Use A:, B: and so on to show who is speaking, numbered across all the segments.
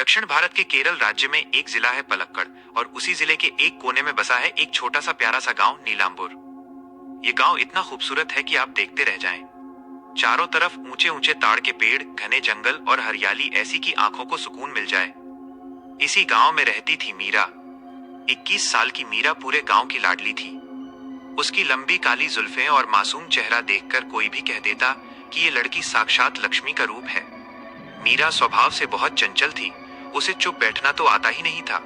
A: दक्षिण भारत के केरल राज्य में एक जिला है पलक्कड़ और उसी जिले के एक कोने में बसा है एक छोटा सा प्यारा सा गांव नीलांबुर। ये गांव इतना खूबसूरत है कि आप देखते रह जाएं। चारों तरफ ऊंचे ऊंचे ताड़ के पेड़, घने जंगल और हरियाली ऐसी कि आंखों को सुकून मिल जाए। इसी गांव में रहती थी मीरा। 21 साल की मीरा पूरे गांव की लाडली थी। उसकी लंबी काली जुल्फें और मासूम चेहरा देखकर कोई भी कह देता कि ये लड़की साक्षात लक्ष्मी का रूप है। मीरा स्वभाव से बहुत चंचल थी। उसे चुप बैठना तो आता ही नहीं था।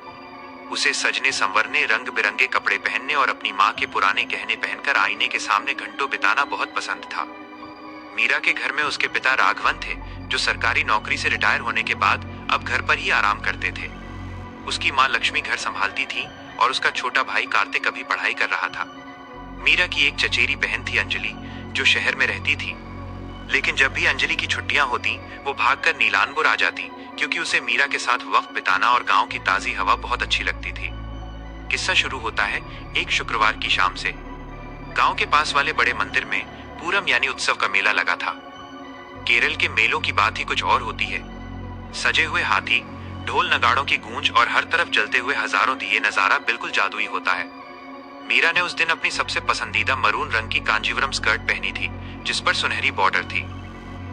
A: उसे सजने संवरने, रंग बिरंगे कपड़े पहनने और अपनी माँ के पुराने गहने पहनकर आईने के सामने घंटों बिताना बहुत पसंद था। मीरा के घर में उसके पिता राघवन थे, जो सरकारी नौकरी से रिटायर होने के बाद अब घर पर ही आराम करते थे। उसकी माँ लक्ष्मी घर संभालती थी और उसका छोटा भाई कार्तिक अभी पढ़ाई कर रहा था। मीरा की एक चचेरी बहन थी अंजलि, जो शहर में रहती थी। लेकिन जब भी अंजलि की छुट्टियां होती, वो भागकर नीलांबुर आ जाती, क्योंकि उसे मीरा के साथ वक्त बिताना और गांव की ताजी हवा बहुत अच्छी लगती थी। किस्सा शुरू होता है एक शुक्रवार की शाम से। गांव के पास वाले बड़े मंदिर में पूरम यानी उत्सव का मेला लगा था। केरल के मेलों की बात ही कुछ और होती है। सजे हुए हाथी, ढोल नगाड़ों की गूंज और हर तरफ जलते हुए हजारों दिए, नजारा बिल्कुल जादुई होता है। मीरा ने उस दिन अपनी सबसे पसंदीदा मरून रंग की कांजीवरम स्कर्ट पहनी थी, जिस पर सुनहरी बॉर्डर थी।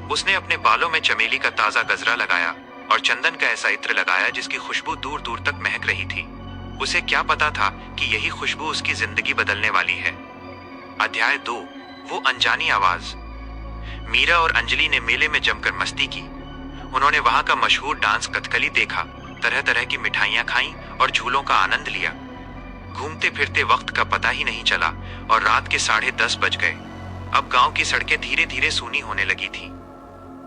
A: उसने अपने बालों में चमेली का ताजा गजरा लगाया और चंदन का ऐसा इत्र लगाया जिसकी खुशबू दूर दूर तक महक रही थी। उसे क्या पता था कि यही खुशबू उसकी जिंदगी बदलने वाली है। अध्याय 2, वो अनजानी आवाज। मीरा और अंजलि ने मेले में जमकर मस्ती की। उन्होंने वहां का मशहूर डांस कथकली देखा, तरह तरह की मिठाइयां खाईं और झूलों का आनंद लिया। घूमते फिरते वक्त का पता ही नहीं चला और रात के 10:30 बज गए। अब गांव की सड़कें धीरे धीरे सूनी होने लगी थी।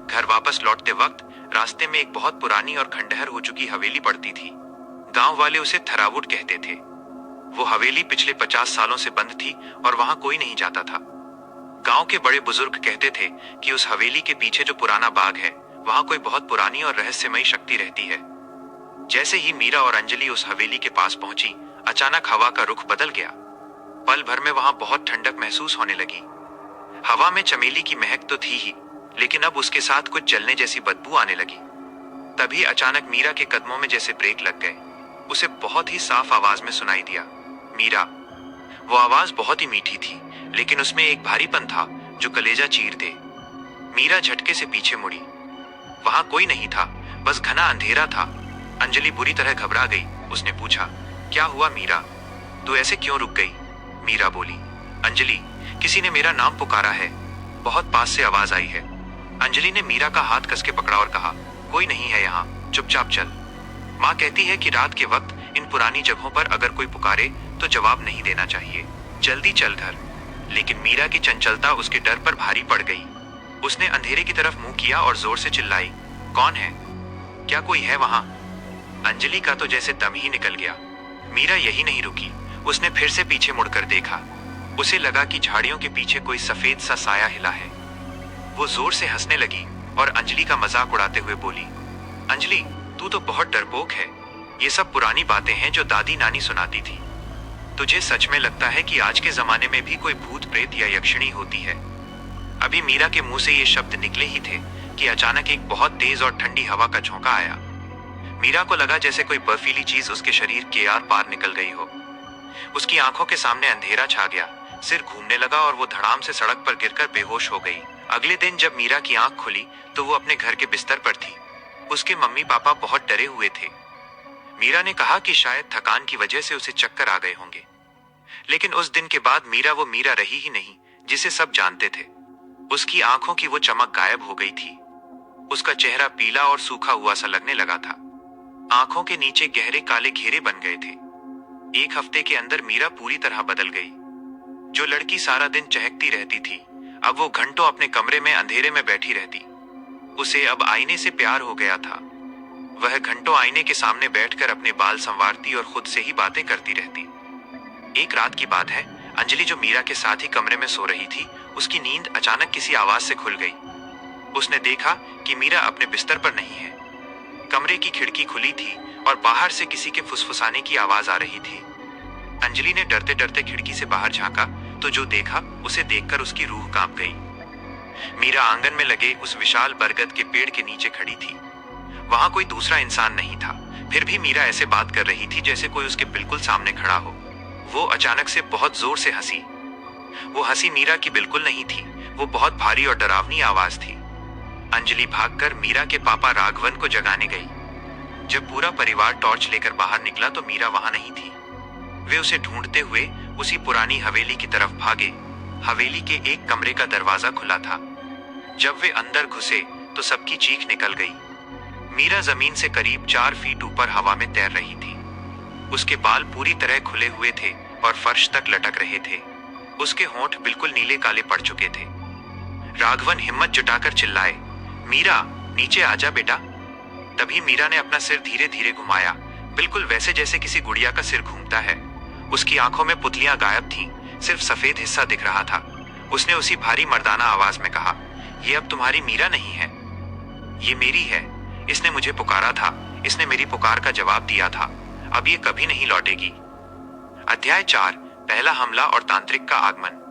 A: घर वापस लौटते वक्त रास्ते में एक बहुत पुरानी और खंडहर हो चुकी हवेली पड़ती थी। गांव वाले उसे थरावुट कहते थे। वो हवेली पिछले 50 सालों से बंद थी और वहां कोई नहीं जाता था। गांव के बड़े बुजुर्ग कहते थे कि उस हवेली के पीछे जो पुराना बाग है, वहां कोई बहुत पुरानी और रहस्यमयी शक्ति रहती है। जैसे ही मीरा और अंजलि उस हवेली के पास पहुंची, अचानक हवा का रुख बदल गया। पल भर में वहां बहुत ठंडक महसूस होने लगी। हवा में चमेली की महक तो थी ही, लेकिन अब उसके साथ कुछ जलने जैसी बदबू आने लगी। तभी अचानक मीरा के कदमों में जैसे ब्रेक लग गए। उसे बहुत ही साफ आवाज में सुनाई दिया, मीरा। वो आवाज बहुत ही मीठी थी, लेकिन उसमें एक भारीपन था जो कलेजा चीर दे। मीरा झटके से पीछे मुड़ी। वहां कोई नहीं था, बस घना अंधेरा था। अंजलि बुरी तरह घबरा गई। उसने पूछा, क्या हुआ मीरा? तू ऐसे क्यों रुक गई? मीरा बोली, अंजलि, किसी ने मेरा नाम पुकारा है। बहुत पास से आवाज आई है। अंजलि ने मीरा का हाथ कसके पकड़ा और कहा, कोई नहीं है यहाँ, चुपचाप चल। माँ कहती है कि रात के वक्त इन पुरानी जगहों पर अगर कोई पुकारे तो जवाब नहीं देना चाहिए। जल्दी चल घर। लेकिन मीरा की चंचलता उसके डर पर भारी पड़ गई। उसने अंधेरे की तरफ मुंह किया और जोर से चिल्लाई, कौन है? क्या कोई है वहां? अंजलि का तो जैसे दम ही निकल गया। मीरा यही नहीं रुकी। उसने फिर से पीछे मुड़कर देखा। उसे लगा कि झाड़ियों के पीछे कोई सफेद सा साया हिला है। वो जोर से हंसने लगी और अंजलि का मजाक उड़ाते हुए बोली, अंजलि, तू तो बहुत डरपोक है। ये सब पुरानी बातें हैं जो दादी नानी सुनाती थी। तुझे सच में लगता है कि आज के जमाने में भी कोई भूत प्रेत या यक्षिणी होती है? अभी मीरा के मुंह से ये शब्द निकले ही थे कि अचानक एक बहुत तेज और ठंडी हवा का झोंका आया। मीरा को लगा जैसे कोई बर्फीली चीज उसके शरीर के आर पार निकल गई हो। उसकी आंखों के सामने अंधेरा छा गया, सिर घूमने लगा और वो धड़ाम से सड़क पर गिरकर बेहोश हो गई। अगले दिन जब मीरा की आंख खुली तो वो अपने घर के बिस्तर पर थी। उसके मम्मी पापा बहुत डरे हुए थे। मीरा ने कहा कि शायद थकान की वजह से उसे चक्कर आ गए होंगे। लेकिन उस दिन के बाद मीरा वो मीरा रही ही नहीं जिसे सब जानते थे। उसकी आंखों की वो चमक गायब हो गई थी। उसका चेहरा पीला और सूखा हुआ सा लगने लगा था। आंखों के नीचे गहरे काले घेरे बन गए थे। एक हफ्ते के अंदर मीरा पूरी तरह बदल गई। जो लड़की सारा दिन चहकती रहती थी, अब वो घंटों अपने कमरे में अंधेरे में बैठी रहती। उसे अब आईने से प्यार हो गया था। वह घंटों आईने के सामने बैठकर अपने बाल संवारती और खुद से ही बातें करती रहती। एक रात की बात है, अंजलि जो मीरा के साथ ही कमरे में सो रही थी, उसकी नींद अचानक किसी आवाज से खुल गई। उसने देखा कि मीरा अपने बिस्तर पर नहीं है। कमरे की खिड़की खुली थी और बाहर से किसी के फुसफुसाने की आवाज आ रही थी। अंजलि ने डरते डरते खिड़की से बाहर झांका तो जो देखा उसे देखकर उसकी रूह कांप गई। मीरा आंगन में लगे उस विशाल बरगद के पेड़ के नीचे खड़ी थी। वहां कोई दूसरा इंसान नहीं था। फिर भी मीरा ऐसे बात कर रही थी जैसे कोई उसके बिल्कुल सामने खड़ा हो। वो अचानक से बहुत जोर से हंसी। वो हंसी मीरा की बिल्कुल नहीं थी, वो बहुत भारी और डरावनी आवाज थी। अंजलि भागकर मीरा के पापा राघवन को जगाने गई। जब पूरा परिवार टॉर्च लेकर बाहर निकला तो मीरा वहां नहीं थी। वे उसे ढूंढते हुए उसी पुरानी हवेली की तरफ भागे। हवेली के एक कमरे का दरवाजा खुला था। जब वे अंदर घुसे तो सबकी चीख निकल गई। मीरा जमीन से करीब 4 फीट ऊपर हवा में तैर रही थी। उसके बाल पूरी तरह खुले हुए थे और फर्श तक लटक रहे थे। उसके होंठ बिल्कुल नीले काले पड़ चुके थे। राघवन हिम्मत जुटाकर चिल्लाए, मीरा नीचे आजा बेटा। तभी मीरा ने अपना सिर धीरे धीरे घुमाया, बिल्कुल वैसे जैसे किसी गुड़िया का सिर घूमता है। उसकी आंखों में पुतलियां गायब थीं, सिर्फ सफेद हिस्सा दिख रहा था। उसने उसी भारी मर्दाना आवाज में कहा, ये अब तुम्हारी मीरा नहीं है, ये मेरी है। इसने मुझे पुकारा था, इसने मेरी पुकार का जवाब दिया था। अब ये कभी नहीं लौटेगी। अध्याय 4, पहला हमला और तांत्रिक का आगमन।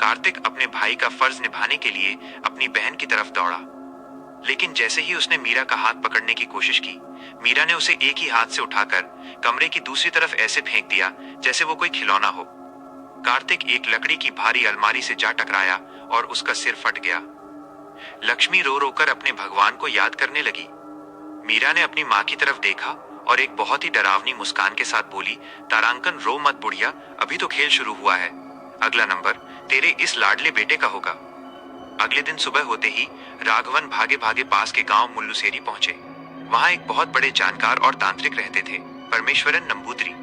A: कार्तिक अपने भाई का फर्ज निभाने के लिए अपनी बहन की तरफ दौड़ा, लेकिन जैसे ही उसने मीरा का हाथ पकड़ने की कोशिश की, मीरा ने उसे एक ही हाथ से उठाकर कमरे की दूसरी तरफ ऐसे फेंक दिया जैसे वो कोई खिलौना हो। कार्तिक एक लकड़ी की भारी अलमारी से जा टकराया और उसका सिर फट गया। लक्ष्मी रो रोकर अपने भगवान को याद करने लगी। मीरा ने अपनी माँ की तरफ देखा और एक बहुत ही डरावनी मुस्कान के साथ बोली, तारांकन रो मत बुढ़िया, अभी तो खेल शुरू हुआ है। अगला नंबर तेरे इस लाडले बेटे का होगा। अगले दिन सुबह होते ही राघवन भागे भागे पास के गांव मुल्लुसेरी पहुंचे। वहां एक बहुत बड़े जानकार और तांत्रिक रहते थे, परमेश्वरन नंबूदरी।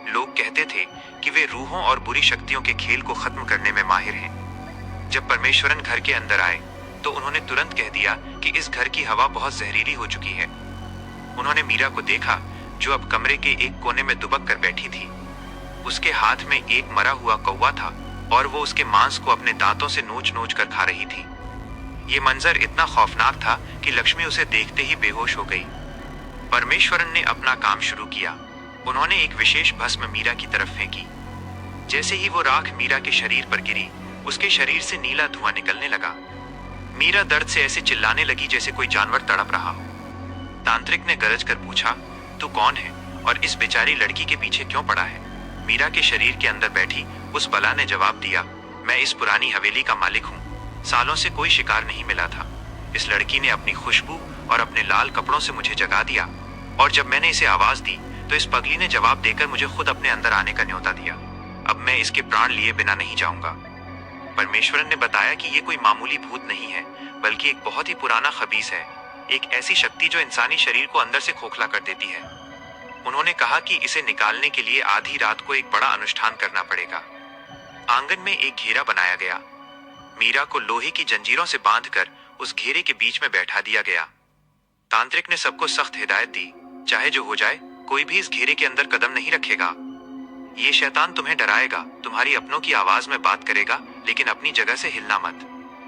A: लोग कहते थे कि वे रूहों और बुरी शक्तियों के खेल को खत्म करने में माहिर हैं। जब परमेश्वरन घर के अंदर आए तो उन्होंने तुरंत कह दिया कि इस घर की हवा बहुत जहरीली हो चुकी है। उन्होंने मीरा को देखा जो अब कमरे के एक कोने में दुबक कर बैठी थी। उसके हाथ में एक मरा हुआ कौवा था और वो उसके मांस को अपने दांतों से नोच नोच कर खा रही थी। ये मंजर इतना खौफनाक था कि लक्ष्मी उसे देखते ही बेहोश हो गई। परमेश्वरन ने अपना काम शुरू किया। उन्होंने एक विशेष भस्म मीरा की तरफ फेंकी। जैसे ही वो राख मीरा के शरीर पर गिरी, उसके शरीर से नीला धुआं निकलने लगा। मीरा दर्द से ऐसे चिल्लाने लगी जैसे कोई जानवर तड़प रहा हो। तांत्रिक ने गरज कर पूछा, तू कौन है और इस बेचारी लड़की के पीछे क्यों पड़ा है? मीरा के शरीर के अंदर बैठी उस बला ने जवाब दिया, मैं इस पुरानी हवेली का मालिक हूँ। सालों से कोई शिकार नहीं मिला था। इस लड़की ने अपनी खुशबू और अपने लाल कपड़ों से मुझे जगा दिया, और जब मैंने इसे आवाज दी तो इस पगली ने जवाब देकर मुझे खुद अपने अंदर आने का न्योता दिया। अब मैं इसके प्राण लिए बिना नहीं जाऊंगा। परमेश्वरन ने बताया कि ये कोई मामूली भूत नहीं है, बल्कि एक बहुत ही पुराना खबीस है, एक ऐसी शक्ति जो इंसानी शरीर को अंदर से खोखला कर देती है। उन्होंने कहा कि इसे निकालने के लिए आधी रात को एक बड़ा अनुष्ठान करना पड़ेगा। आंगन में एक घेरा बनाया गया। मीरा को लोहे की जंजीरों से बांधकर उस घेरे के बीच में बैठा दिया गया। तांत्रिक ने सबको सख्त हिदायत दी, चाहे जो हो जाए, कोई भी इस घेरे के अंदर कदम नहीं रखेगा। ये शैतान तुम्हें डराएगा, तुम्हारी अपनों की आवाज में बात करेगा, लेकिन अपनी जगह से हिलना मत।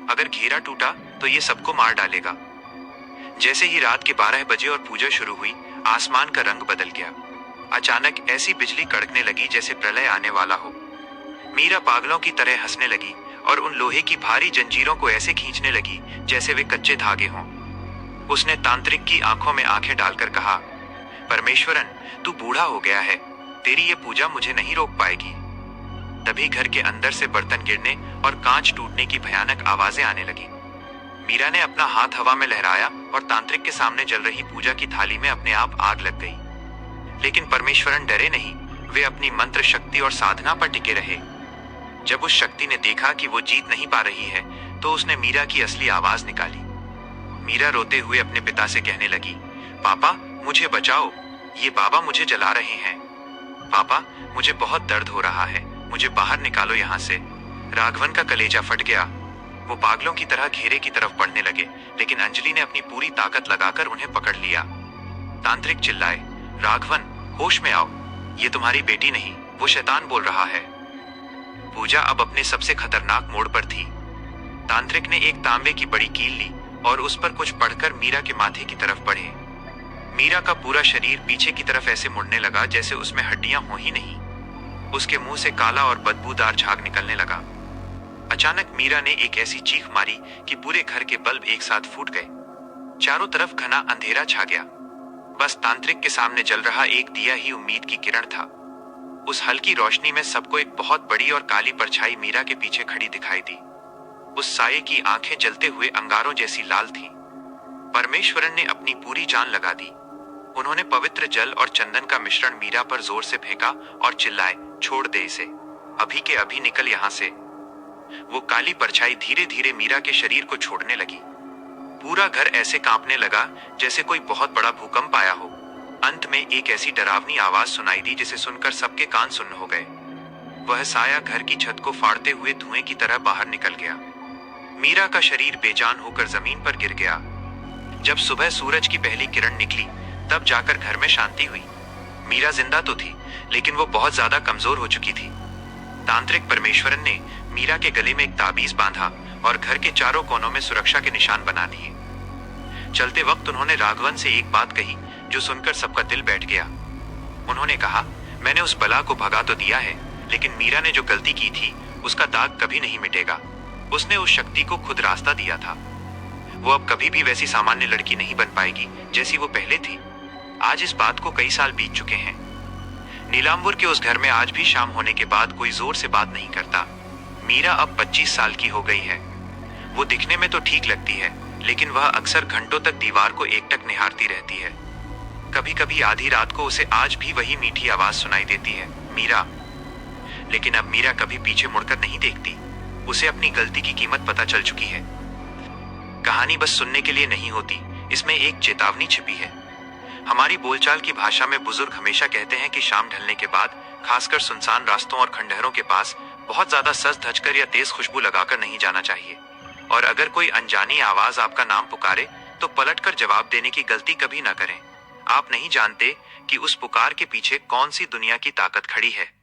A: अगर घेरा टूटा तो ये सबको मार डालेगा। जैसे ही रात के 12 बजे और पूजा शुरू हुई, आसमान का रंग बदल गया। अचानक ऐसी बिजली कड़कने लगी जैसे प्रलय आने वाला हो। मीरा पागलों की तरह हंसने लगी और उन लोहे की भारी जंजीरों को ऐसे खींचने लगी जैसे वे कच्चे धागे हों। उसने तांत्रिक की आंखों में आंखें डालकर कहा, परमेश्वरन, तू बूढ़ा हो गया है, तेरी ये पूजा मुझे नहीं रोक पाएगी। तभी घर के अंदर से बर्तन गिरने और कांच टूटने की भयानक आवाजें आने लगी। मीरा ने अपना हाथ हवा में लहराया और तांत्रिक के सामने जल रही पूजा की थाली में अपने आप आग लग गई। लेकिन परमेश्वरन डरे नहीं, वे अपनी मंत्र शक्ति और साधना पर टिके रहे। जब उस शक्ति ने देखा कि वो जीत नहीं पा रही है, तो उसने मीरा की असली आवाज निकाली। मीरा रोते हुए अपने पिता से कहने लगी, पापा मुझे बचाओ, ये बाबा मुझे जला रहे हैं। पापा मुझे बहुत दर्द हो रहा है, मुझे बाहर निकालो यहाँ से। राघवन का कलेजा फट गया। वो पागलों की तरह घेरे की तरफ बढ़ने लगे, लेकिन अंजलि ने अपनी पूरी ताकत लगाकर उन्हें पकड़ लिया। तांत्रिक चिल्लाए, राघवन होश में आओ, ये तुम्हारी बेटी नहीं, वो शैतान बोल रहा है। पूजा अब अपने सबसे खतरनाक मोड़ पर थी। तांत्रिक ने एक तांबे की बड़ी कील ली और उस पर कुछ पढ़कर मीरा के माथे की तरफ बढ़े। मीरा का पूरा शरीर पीछे की तरफ ऐसे मुड़ने लगा जैसे उसमें हड्डियां हो ही नहीं। उसके मुंह से काला और बदबूदार झाग निकलने लगा। अचानक मीरा ने एक ऐसी चीख मारी कि पूरे घर के बल्ब एक साथ फूट गए। चारों तरफ घना अंधेरा छा गया। बस तांत्रिक के सामने जल रहा एक दिया ही उम्मीद की किरण था। उस हल्की रोशनी में सबको एक बहुत बड़ी और काली परछाई मीरा के पीछे खड़ी दिखाई दी। उस साये की आंखें जलते हुए अंगारों जैसी लाल थीं। परमेश्वरन ने अपनी पूरी जान लगा दी। उन्होंने पवित्र जल और चंदन का मिश्रण मीरा पर जोर से फेंका और चिल्लाए, छोड़ दे इसे, अभी के अभी निकल यहां से। वो काली परछाई धीरे धीरे मीरा के शरीर को छोड़ने लगी। पूरा घर ऐसे कांपने लगा जैसे कोई बहुत बड़ा भूकंप आया हो। अंत में एक ऐसी डरावनी आवाज सुनाई दी जिसे सुनकर सबके कान सुन्न हो गए। वह साया घर की छत को फाड़ते हुए धुएं की तरह बाहर निकल गया। मीरा का शरीर बेजान होकर जमीन पर गिर गया। जब सुबह सूरज की पहली किरण निकली तब जाकर घर में शांति हुई। मीरा जिंदा तो थी, लेकिन वो बहुत ज्यादा कमजोर हो चुकी थी। तांत्रिक परमेश्वरन ने मीरा के गले में एक ताबीज बांधा और घर के चारों कोनों में सुरक्षा के निशान बना दिए। चलते वक्त उन्होंने राघवन से एक बात कही जो सुनकर सबका दिल बैठ गया। उन्होंने कहा, मैंने उस बला को भगा तो दिया है, लेकिन मीरा ने जो गलती की थी उसका दाग कभी नहीं मिटेगा। उसने उस शक्ति को खुद रास्ता दिया था। वो अब कभी भी वैसी सामान्य लड़की नहीं बन पाएगी जैसी वो पहले थी। आज इस बात को कई साल बीत चुके हैं। नीलांबर के उस घर में आज भी शाम होने के बाद कोई जोर से बात नहीं करता। मीरा अब 25 साल की हो गई है। वो दिखने में तो ठीक लगती है, लेकिन वह अक्सर घंटों तक दीवार को एकटक निहारती रहती है। कभी कभी आधी रात को उसे आज भी वही मीठी आवाज सुनाई देती है, मीरा। लेकिन अब मीरा कभी पीछे मुड़कर नहीं देखती। उसे अपनी गलती की कीमत पता चल चुकी है। कहानी बस सुनने के लिए नहीं होती, इसमें एक चेतावनी छिपी है। हमारी बोलचाल की भाषा में बुजुर्ग हमेशा कहते हैं कि शाम ढलने के बाद, खासकर सुनसान रास्तों और खंडहरों के पास, बहुत ज्यादा सज धज कर या तेज खुशबू लगाकर नहीं जाना चाहिए। और अगर कोई अनजानी आवाज आपका नाम पुकारे तो पलटकर जवाब देने की गलती कभी ना करें। आप नहीं जानते कि उस पुकार के पीछे कौन सी दुनिया की ताकत खड़ी है।